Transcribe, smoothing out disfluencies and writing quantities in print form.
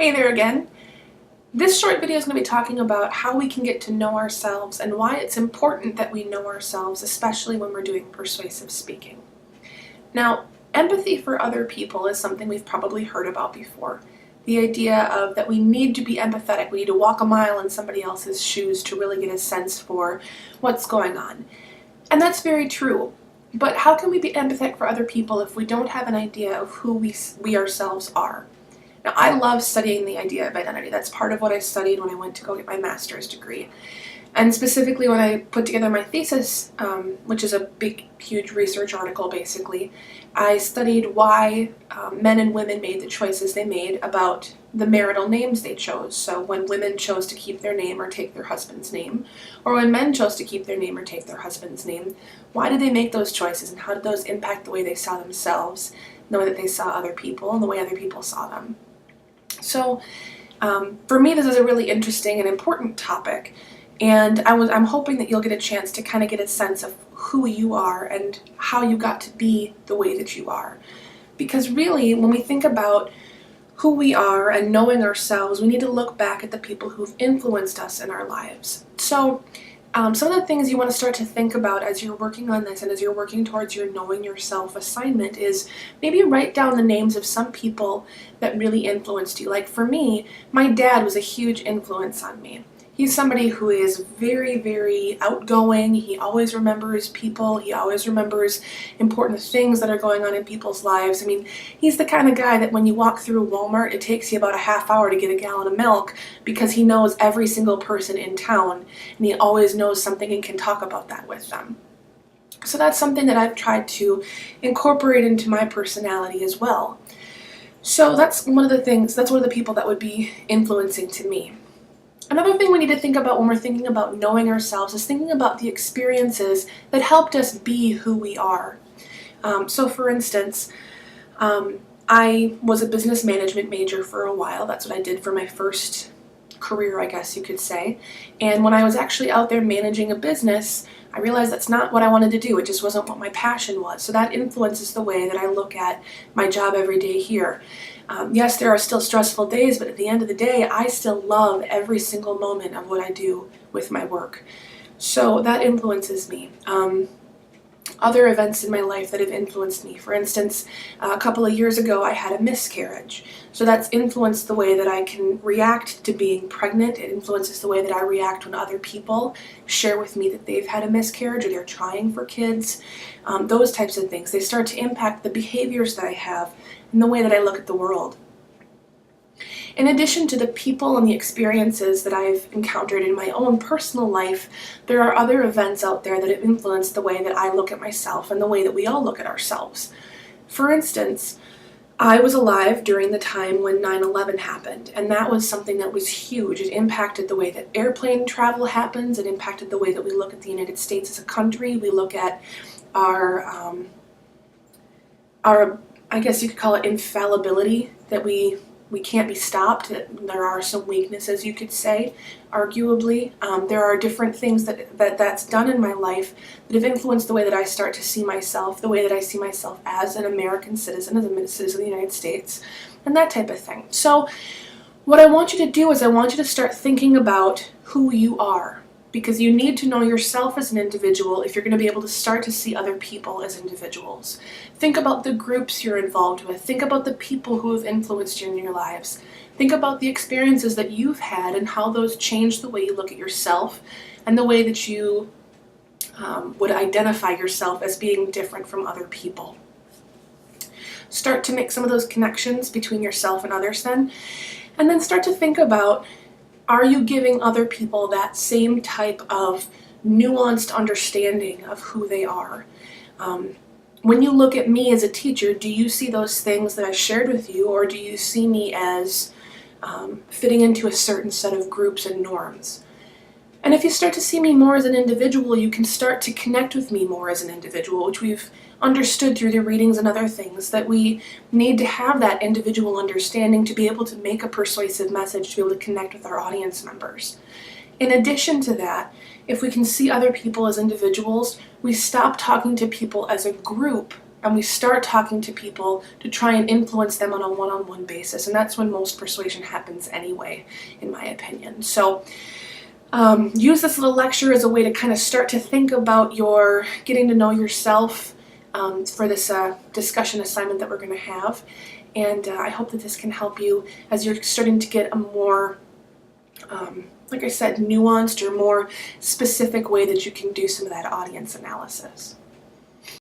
Hey there again. This short video is going to be talking about how we can get to know ourselves and why it's important that we know ourselves, especially when we're doing persuasive speaking. Now, empathy for other people is something we've probably heard about before. The idea of that we need to be empathetic, we need to walk a mile in somebody else's shoes to really get a sense for what's going on. And that's very true. But how can we be empathetic for other people if we don't have an idea of who we ourselves are? Now, I love studying the idea of identity. That's part of what I studied when I went to go get my master's degree. And specifically when I put together my thesis, which is a big, huge research article basically, I studied why men and women made the choices they made about the marital names they chose. So when women chose to keep their name or take their husband's name, or when men chose to keep their name or take their husband's name, why did they make those choices and how did those impact the way they saw themselves, the way that they saw other people, and the way other people saw them? So for me, this is a really interesting and important topic, and I'm hoping that you'll get a chance to kind of get a sense of who you are and how you got to be the way that you are. Because really, when we think about who we are and knowing ourselves, we need to look back at the people who've influenced us in our lives. So some of the things you want to start to think about as you're working on this and as you're working towards your knowing yourself assignment is maybe write down the names of some people that really influenced you. Like for me, my dad was a huge influence on me. He's somebody who is very, very outgoing. He always remembers people. He always remembers important things that are going on in people's lives. I mean, he's the kind of guy that when you walk through Walmart, it takes you about a half hour to get a gallon of milk because he knows every single person in town and he always knows something and can talk about that with them. So that's something that I've tried to incorporate into my personality as well. So that's one of the people that would be influencing to me. Another thing we need to think about when we're thinking about knowing ourselves is thinking about the experiences that helped us be who we are. So for instance, I was a business management major for a while. That's what I did for my first career, I guess you could say. And when I was actually out there managing a business, I realized that's not what I wanted to do. It just wasn't what my passion was. So that influences the way that I look at my job every day here. Yes, there are still stressful days, but at the end of the day, I still love every single moment of what I do with my work. So that influences me. Other events in my life that have influenced me. For instance, a couple of years ago, I had a miscarriage. So that's influenced the way that I can react to being pregnant. It influences the way that I react when other people share with me that they've had a miscarriage or they're trying for kids. Those types of things. They start to impact the behaviors that I have and the way that I look at the world. In addition to the people and the experiences that I've encountered in my own personal life, there are other events out there that have influenced the way that I look at myself and the way that we all look at ourselves. For instance, I was alive during the time when 9/11 happened, and that was something that was huge. It impacted the way that airplane travel happens. It impacted the way that we look at the United States as a country. We look at our I guess you could call it infallibility, that we can't be stopped. There are some weaknesses, you could say, arguably. There are different things that's done in my life that have influenced the way that I start to see myself, the way that I see myself as an American citizen, as a citizen of the United States, and that type of thing. So what I want you to do is I want you to start thinking about who you are, because you need to know yourself as an individual if you're going to be able to start to see other people as individuals. Think about the groups you're involved with. Think about the people who have influenced you in your lives. Think about the experiences that you've had and how those change the way you look at yourself and the way that you would identify yourself as being different from other people. Start to make some of those connections between yourself and others then, and then start to think about, are you giving other people that same type of nuanced understanding of who they are? When you look at me as a teacher, do you see those things that I shared with you, or do you see me as fitting into a certain set of groups and norms? And if you start to see me more as an individual, you can start to connect with me more as an individual, which we've understood through the readings and other things, that we need to have that individual understanding to be able to make a persuasive message, to be able to connect with our audience members. In addition to that, if we can see other people as individuals, we stop talking to people as a group and we start talking to people to try and influence them on a one-on-one basis, and that's when most persuasion happens anyway, in my opinion. So use this little lecture as a way to kind of start to think about your getting to know yourself for this discussion assignment that we're going to have. And I hope that this can help you as you're starting to get a more, like I said, nuanced or more specific way that you can do some of that audience analysis.